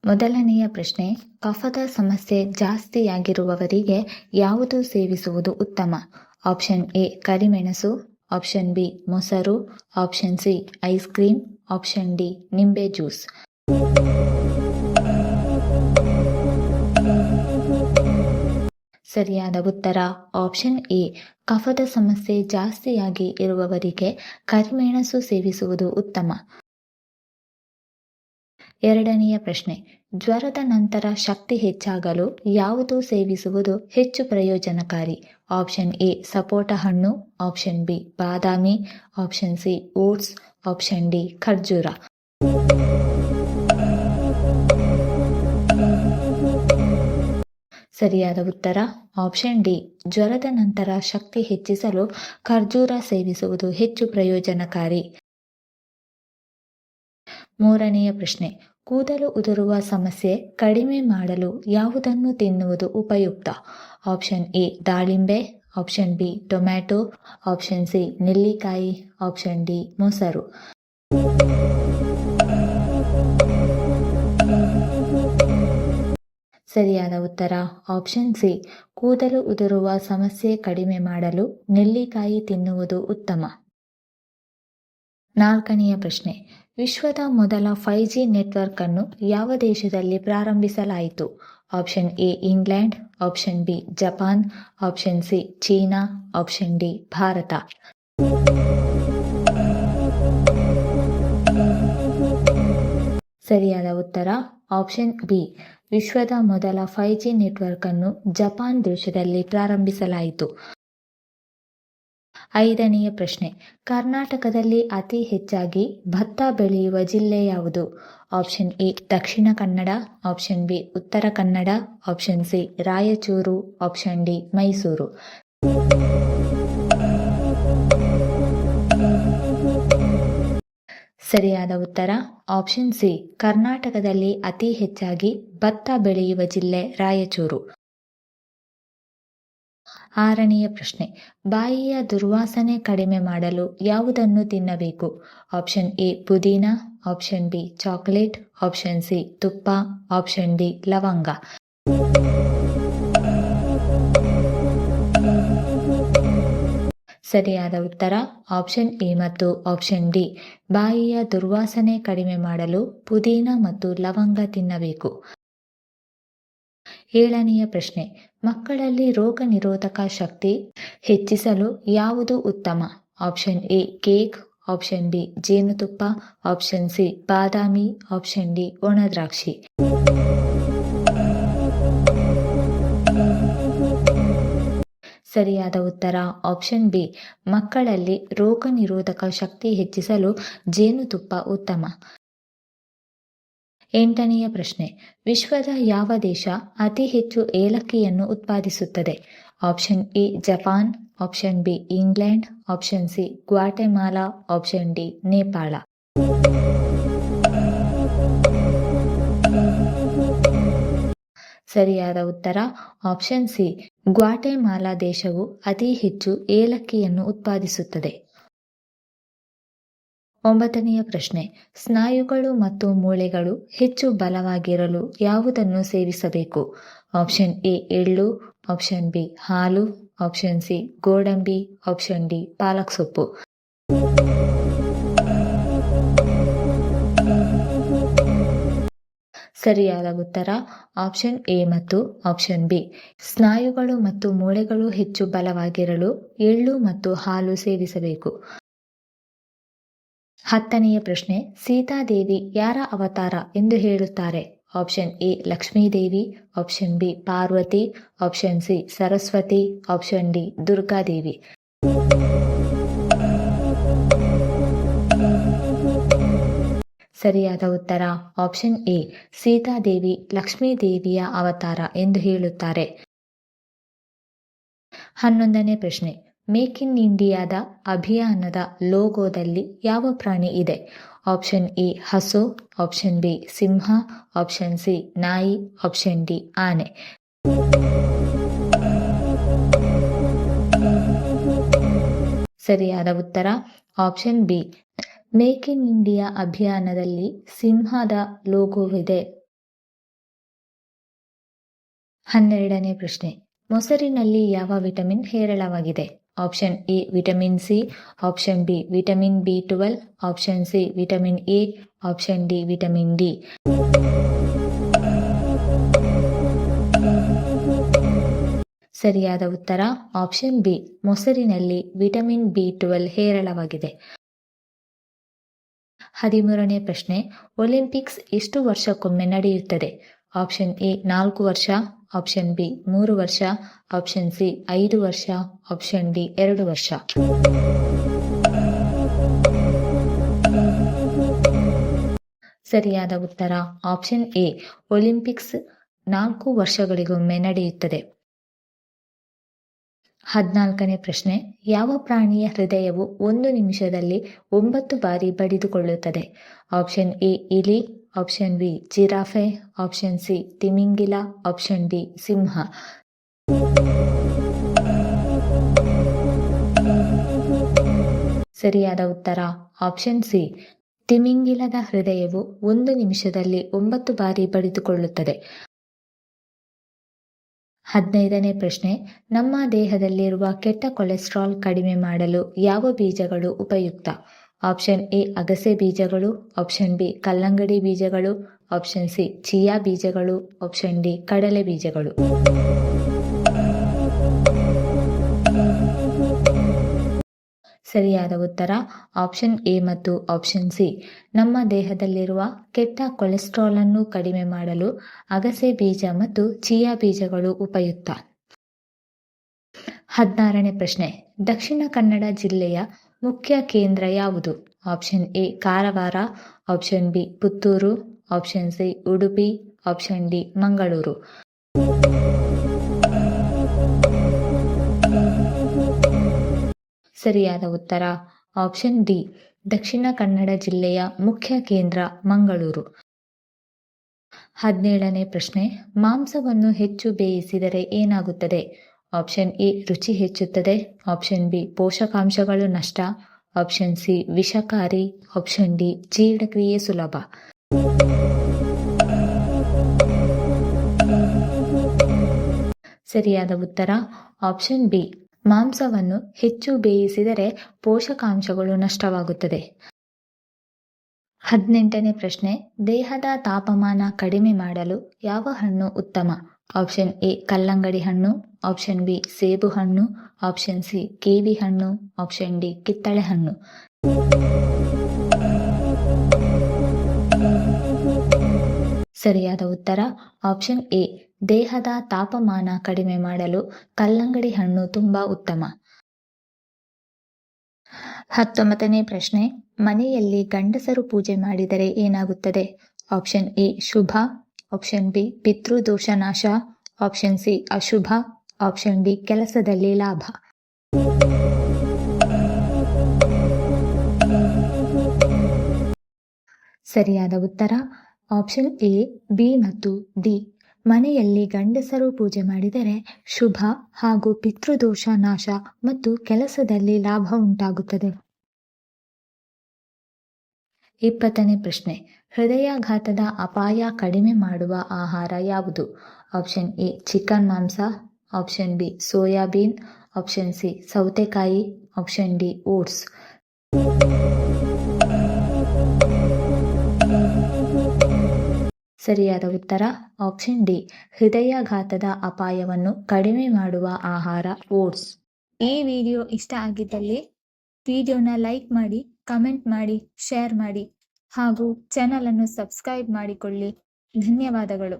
ಮೊದಲನೆಯ ಪ್ರಶ್ನೆ, ಕಫದ ಸಮಸ್ಯೆ ಜಾಸ್ತಿಯಾಗಿರುವವರಿಗೆ ಯಾವುದು ಸೇವಿಸುವುದು ಉತ್ತಮ? ಆಪ್ಷನ್ ಎ ಕರಿಮೆಣಸು, ಆಪ್ಷನ್ ಬಿ ಮೊಸರು, option C ice cream, option D ನಿಂಬೆ ಜ್ಯೂಸ್. ಸರಿಯಾದ ಉತ್ತರ ಆಪ್ಷನ್ ಎ. ಕಫದ ಸಮಸ್ಯೆ ಜಾಸ್ತಿಯಾಗಿ ಇರುವವರಿಗೆ ಕರಿಮೆಣಸು ಸೇವಿಸುವುದು ಉತ್ತಮ. ಎರಡನೆಯ ಪ್ರಶ್ನೆ, ಜ್ವರದ ನಂತರ ಶಕ್ತಿ ಹೆಚ್ಚಾಗಲು ಯಾವುದು ಸೇವಿಸುವುದು ಹೆಚ್ಚು ಪ್ರಯೋಜನಕಾರಿ? ಆಪ್ಷನ್ ಎ ಸಪೋಟ ಹಣ್ಣು, ಆಪ್ಷನ್ ಬಿ ಬಾದಾಮಿ, option C oats, option D ಖರ್ಜೂರ. ಸರಿಯಾದ ಉತ್ತರ ಆಪ್ಷನ್ ಡಿ. ಜ್ವರದ ನಂತರ ಶಕ್ತಿ ಹೆಚ್ಚಿಸಲು ಖರ್ಜೂರ ಸೇವಿಸುವುದು ಹೆಚ್ಚು ಪ್ರಯೋಜನಕಾರಿ. ಮೂರನೆಯ ಪ್ರಶ್ನೆ, ಕೂದಲು ಉದುರುವ ಸಮಸ್ಯೆ ಕಡಿಮೆ ಮಾಡಲು ಯಾವುದನ್ನು ತಿನ್ನುವುದು ಉಪಯುಕ್ತ? ಆಪ್ಷನ್ ಎ ದಾಳಿಂಬೆ, option B tomato, option C ನೆಲ್ಲಿಕಾಯಿ, ಆಪ್ಷನ್ ಡಿ ಮೊಸರು. ಸರಿಯಾದ ಉತ್ತರ ಆಪ್ಷನ್ ಸಿ. ಕೂದಲು ಉದುರುವ ಸಮಸ್ಯೆ ಕಡಿಮೆ ಮಾಡಲು ನೆಲ್ಲಿಕಾಯಿ ತಿನ್ನುವುದು ಉತ್ತಮ. ನಾಲ್ಕನೆಯ ಪ್ರಶ್ನೆ, ವಿಶ್ವದ ಮೊದಲ 5G ನೆಟ್ವರ್ಕ್ ಅನ್ನು ಯಾವ ದೇಶದಲ್ಲಿ ಪ್ರಾರಂಭಿಸಲಾಯಿತು? Option A England, option B Japan, option C China, option D Bharat. ಸರಿಯಾದ ಉತ್ತರ ಆಪ್ಷನ್ ಬಿ. ವಿಶ್ವದ ಮೊದಲ 5G ನೆಟ್ವರ್ಕ್ ಅನ್ನು ಜಪಾನ್ ದೇಶದಲ್ಲಿ ಪ್ರಾರಂಭಿಸಲಾಯಿತು. ಐದನೆಯ ಪ್ರಶ್ನೆ, ಕರ್ನಾಟಕದಲ್ಲಿ ಅತಿ ಹೆಚ್ಚಾಗಿ ಭತ್ತ ಬೆಳೆಯುವ ಜಿಲ್ಲೆ ಯಾವುದು? Option A Dakshina Kannada, option B Uttara Kannada, option C Raichur, option D Mysuru. ಸರಿಯಾದ ಉತ್ತರ ಆಪ್ಷನ್ ಸಿ. ಕರ್ನಾಟಕದಲ್ಲಿ ಅತಿ ಹೆಚ್ಚಾಗಿ ಭತ್ತ ಬೆಳೆಯುವ ಜಿಲ್ಲೆ ರಾಯಚೂರು. ಆರನೆಯ ಪ್ರಶ್ನೆ, ಬಾಯಿಯ ದುರ್ವಾಸನೆ ಕಡಿಮೆ ಮಾಡಲು ಯಾವುದನ್ನು ತಿನ್ನಬೇಕು? ಆಪ್ಷನ್ ಎ ಪುದೀನ, option B chocolate, option C ತುಪ್ಪ, ಆಪ್ಷನ್ ಡಿ ಲವಂಗ. ಸರಿಯಾದ ಉತ್ತರ ಆಪ್ಷನ್ ಎ ಮತ್ತು ಆಪ್ಷನ್ ಡಿ. ಬಾಯಿಯ ದುರ್ವಾಸನೆ ಕಡಿಮೆ ಮಾಡಲು ಪುದೀನ ಮತ್ತು ಲವಂಗ ತಿನ್ನಬೇಕು. ಏಳನೆಯ ಪ್ರಶ್ನೆ, ಮಕ್ಕಳಲ್ಲಿ ರೋಗ ನಿರೋಧಕ ಶಕ್ತಿ ಹೆಚ್ಚಿಸಲು ಯಾವುದು ಉತ್ತಮ? Option A cake, option B ಜೇನುತುಪ್ಪ, ಆಪ್ಷನ್ ಸಿ ಬಾದಾಮಿ, ಆಪ್ಷನ್ ಡಿ ಒಣದ್ರಾಕ್ಷಿ. ಸರಿಯಾದ ಉತ್ತರ ಆಪ್ಷನ್ ಬಿ. ಮಕ್ಕಳಲ್ಲಿ ರೋಗ ನಿರೋಧಕ ಶಕ್ತಿ ಹೆಚ್ಚಿಸಲು ಜೇನುತುಪ್ಪ ಉತ್ತಮ. ಎಂಟನೆಯ ಪ್ರಶ್ನೆ, ವಿಶ್ವದ ಯಾವ ದೇಶ ಅತಿ ಹೆಚ್ಚು ಏಲಕ್ಕಿಯನ್ನು ಉತ್ಪಾದಿಸುತ್ತದೆ? Option A Japan, option B England, option C Guatemala, option D Nepal. ಸರಿಯಾದ ಉತ್ತರ ಆಪ್ಷನ್ ಸಿ. ಗ್ವಾಟೆಮಾಲಾ ದೇಶವು ಅತಿ ಹೆಚ್ಚು ಏಲಕ್ಕಿಯನ್ನು ಉತ್ಪಾದಿಸುತ್ತದೆ. ಒಂಬತ್ತನೆಯ ಪ್ರಶ್ನೆ, ಸ್ನಾಯುಗಳು ಮತ್ತು ಮೂಳೆಗಳು ಹೆಚ್ಚು ಬಲವಾಗಿರಲು ಯಾವುದನ್ನು ಸೇವಿಸಬೇಕು? ಆಪ್ಷನ್ ಎ ಎಳ್ಳು, ಆಪ್ಷನ್ ಬಿ ಹಾಲು, ಆಪ್ಷನ್ ಸಿ ಗೋಡಂಬಿ, ಆಪ್ಷನ್ ಡಿ ಪಾಲಕ್ ಸೊಪ್ಪು. ಸರಿಯಾದ ಉತ್ತರ ಆಪ್ಷನ್ ಎ ಮತ್ತು ಆಪ್ಷನ್ ಬಿ. ಸ್ನಾಯುಗಳು ಮತ್ತು ಮೂಳೆಗಳು ಹೆಚ್ಚು ಬಲವಾಗಿರಲು ಎಳ್ಳು ಮತ್ತು ಹಾಲು ಸೇವಿಸಬೇಕು. ಹತ್ತನೆಯ ಪ್ರಶ್ನೆ, ಸೀತಾದೇವಿ ಯಾರ ಅವತಾರ ಎಂದು ಹೇಳುತ್ತಾರೆ? Option A Lakshmidevi, option B Parvati, option C Saraswati, option D Durgadevi. ಸರಿಯಾದ ಉತ್ತರ ಆಪ್ಷನ್ ಎ. ಸೀತಾದೇವಿ ಲಕ್ಷ್ಮೀದೇವಿಯ ಅವತಾರ ಎಂದು ಹೇಳುತ್ತಾರೆ. 11ನೇ ಪ್ರಶ್ನೆ, ಮೇಕ್ ಇನ್ ಇಂಡಿಯಾದ ಅಭಿಯಾನದ ಲೋಗೋದಲ್ಲಿ ಯಾವ ಪ್ರಾಣಿ ಇದೆ? ಆಪ್ಷನ್ ಎ ಹಸು, ಆಪ್ಷನ್ ಬಿ ಸಿಂಹ, ಆಪ್ಷನ್ ಸಿ ನಾಯಿ, ಆಪ್ಷನ್ ಡಿ ಆನೆ. ಸರಿಯಾದ ಉತ್ತರ option B. Make in India ಅಭಿಯಾನದಲ್ಲಿ ಸಿಂಹದ ಲೋಗೋವಿದೆ. 12ನೇ ಪ್ರಶ್ನೆ, ಮೊಸರಿನಲ್ಲಿ ಯಾವ ವಿಟಮಿನ್ ಹೇರಳವಾಗಿದೆ? Option A vitamin C, option B vitamin ಬಿ12, option C vitamin A, option D vitamin D. ಸರಿಯಾದ ಉತ್ತರ ಆಪ್ಷನ್ ಬಿ, ಮೊಸರಿನಲ್ಲಿ ವಿಟಮಿನ್ ಬಿ12 ಹೇರಳವಾಗಿದೆ. 13ನೇ ಪ್ರಶ್ನೆ, ಒಲಿಂಪಿಕ್ಸ್ ಎಷ್ಟು ವರ್ಷಕ್ಕೊಮ್ಮೆ ನಡೆಯುತ್ತದೆ? ಆಪ್ಷನ್ ಎ 4 ವರ್ಷ, ಆಪ್ಷನ್ ಬಿ 3 ವರ್ಷ, ಆಪ್ಷನ್ ಸಿ 5 ವರ್ಷ, ಆಪ್ಷನ್ ಡಿ 2 ವರ್ಷ. ಸರಿಯಾದ ಉತ್ತರ ಆಪ್ಷನ್ ಎ, ಒಲಿಂಪಿಕ್ಸ್ 4 ವರ್ಷಗಳಿಗೊಮ್ಮೆ ನಡೆಯುತ್ತದೆ. 14ನೇ ಪ್ರಶ್ನೆ, ಯಾವ ಪ್ರಾಣಿಯ ಹೃದಯವು 1 ನಿಮಿಷದಲ್ಲಿ 9 ಬಾರಿ ಬಡಿದುಕೊಳ್ಳುತ್ತದೆ? ಆಪ್ಷನ್ ಎ ಇಲಿ, ಆಪ್ಷನ್ ಬಿ ಜಿರಾಫೆ, ಆಪ್ಷನ್ ಸಿ ತಿಮಿಂಗಿಲ, ಆಪ್ಷನ್ ಡಿ ಸಿಂಹ. ಸರಿಯಾದ ಉತ್ತರ ಆಪ್ಷನ್ ಸಿ, ತಿಮಿಂಗಿಲದ ಹೃದಯವು 1 ನಿಮಿಷದಲ್ಲಿ 9 ಬಾರಿ ಬಡಿದುಕೊಳ್ಳುತ್ತದೆ. 15ನೇ ಪ್ರಶ್ನೆ, ನಮ್ಮ ದೇಹದಲ್ಲಿರುವ ಕೆಟ್ಟ ಕೊಲೆಸ್ಟ್ರಾಲ್ ಕಡಿಮೆ ಮಾಡಲು ಯಾವ ಬೀಜಗಳು ಉಪಯುಕ್ತ? ಆಪ್ಷನ್ ಎ ಅಗಸೆ ಬೀಜಗಳು, ಆಪ್ಷನ್ ಬಿ ಕಲ್ಲಂಗಡಿ ಬೀಜಗಳು, ಆಪ್ಷನ್ ಸಿ ಚಿಯಾ ಬೀಜಗಳು, ಆಪ್ಷನ್ ಡಿ ಕಡಲೆ ಬೀಜಗಳು. ಸರಿಯಾದ ಉತ್ತರ ಆಪ್ಷನ್ ಎ ಮತ್ತು ಆಪ್ಷನ್ ಸಿ. ನಮ್ಮ ದೇಹದಲ್ಲಿರುವ ಕೆಟ್ಟ ಕೊಲೆಸ್ಟ್ರಾಲ್ ಅನ್ನು ಕಡಿಮೆ ಮಾಡಲು ಅಗಸೆ ಬೀಜ ಮತ್ತು ಚಿಯಾ ಬೀಜಗಳು ಉಪಯುಕ್ತ. 16ನೇ ಪ್ರಶ್ನೆ, ದಕ್ಷಿಣ ಕನ್ನಡ ಜಿಲ್ಲೆಯ ಮುಖ್ಯ ಕೇಂದ್ರ ಯಾವುದು? Option A Karwar, option B Puttur, option C Udupi, option D Mangaluru. ಸರಿಯಾದ ಉತ್ತರ ಆಪ್ಷನ್ ಡಿ, ದಕ್ಷಿಣ ಕನ್ನಡ ಜಿಲ್ಲೆಯ ಮುಖ್ಯ ಕೇಂದ್ರ ಮಂಗಳೂರು. 17ನೇ ಪ್ರಶ್ನೆ, ಮಾಂಸವನ್ನು ಹೆಚ್ಚು ಬೇಯಿಸಿದರೆ ಏನಾಗುತ್ತದೆ? ಆಪ್ಷನ್ ಎ ರುಚಿ ಹೆಚ್ಚುತ್ತದೆ, ಆಪ್ಷನ್ ಬಿ ಪೋಷಕಾಂಶಗಳು ನಷ್ಟ, ಆಪ್ಷನ್ ಸಿ ವಿಷಕಾರಿ, ಆಪ್ಷನ್ ಡಿ ಜೀರ್ಣಕ್ರಿಯೆ ಸುಲಭ. ಸರಿಯಾದ ಉತ್ತರ ಆಪ್ಷನ್ ಬಿ, ಮಾಂಸವನ್ನು ಹೆಚ್ಚು ಬೇಯಿಸಿದರೆ ಪೋಷಕಾಂಶಗಳು ನಷ್ಟವಾಗುತ್ತದೆ. 18ನೇ ಪ್ರಶ್ನೆ, ದೇಹದ ತಾಪಮಾನ ಕಡಿಮೆ ಮಾಡಲು ಯಾವ ಹಣ್ಣು ಉತ್ತಮ? ಆಪ್ಷನ್ ಎ ಕಲ್ಲಂಗಡಿ ಹಣ್ಣು, ಆಪ್ಷನ್ ಬಿ ಸೇಬು ಹಣ್ಣು, ಆಪ್ಷನ್ ಸಿ ಕಿವಿ ಹಣ್ಣು, ಆಪ್ಷನ್ ಡಿ ಕಿತ್ತಳೆ ಹಣ್ಣು. ಸರಿಯಾದ ಉತ್ತರ ಆಪ್ಷನ್ ಎ, ದೇಹದ ತಾಪಮಾನ ಕಡಿಮೆ ಮಾಡಲು ಕಲ್ಲಂಗಡಿ ಹಣ್ಣು ತುಂಬಾ ಉತ್ತಮ. 19ನೇ ಪ್ರಶ್ನೆ, ಮನೆಯಲ್ಲಿ ಗಂಡಸರು ಪೂಜೆ ಮಾಡಿದರೆ ಏನಾಗುತ್ತದೆ? ಆಪ್ಷನ್ ಎ ಶುಭ, ಆಪ್ಷನ್ ಬಿ ಪಿತೃದೋಷ ನಾಶ, ಆಪ್ಷನ್ ಸಿ ಅಶುಭ, ಆಪ್ಷನ್ ಡಿ ಕೆಲಸದಲ್ಲಿ ಲಾಭ. ಸರಿಯಾದ ಉತ್ತರ ಆಪ್ಷನ್ ಎ, ಬಿ ಮತ್ತು ಡಿ. ಮನೆಯಲ್ಲಿ ಗಂಡಸರು ಪೂಜೆ ಮಾಡಿದರೆ ಶುಭ ಹಾಗೂ ಪಿತೃದೋಷ ನಾಶ ಮತ್ತು ಕೆಲಸದಲ್ಲಿ ಲಾಭ ಉಂಟಾಗುತ್ತದೆ. 20ನೇ ಪ್ರಶ್ನೆ, ಹೃದಯಾಘಾತದ ಅಪಾಯ ಕಡಿಮೆ ಮಾಡುವ ಆಹಾರ ಯಾವುದು? ಆಪ್ಷನ್ ಎ ಚಿಕನ್ ಮಾಂಸ, option B soybean, option C ಸೌತೆಕಾಯಿ, ಆಪ್ಷನ್ ಡಿ ಓಟ್ಸ್. ಸರಿಯಾದ ಉತ್ತರ ಆಪ್ಷನ್ ಡಿ, ಹೃದಯಾಘಾತದ ಅಪಾಯವನ್ನು ಕಡಿಮೆ ಮಾಡುವ ಆಹಾರ ಓಟ್ಸ್. ಈ ವಿಡಿಯೋ ಇಷ್ಟ ಆಗಿದ್ದಲ್ಲಿ ವಿಡಿಯೋನ ಲೈಕ್ ಮಾಡಿ, ಕಮೆಂಟ್ ಮಾಡಿ, ಶೇರ್ ಮಾಡಿ ಹಾಗೂ ಚಾನಲ್ ಅನ್ನು ಸಬ್ಸ್ಕ್ರೈಬ್ ಮಾಡಿಕೊಳ್ಳಿ. ಧನ್ಯವಾದಗಳು.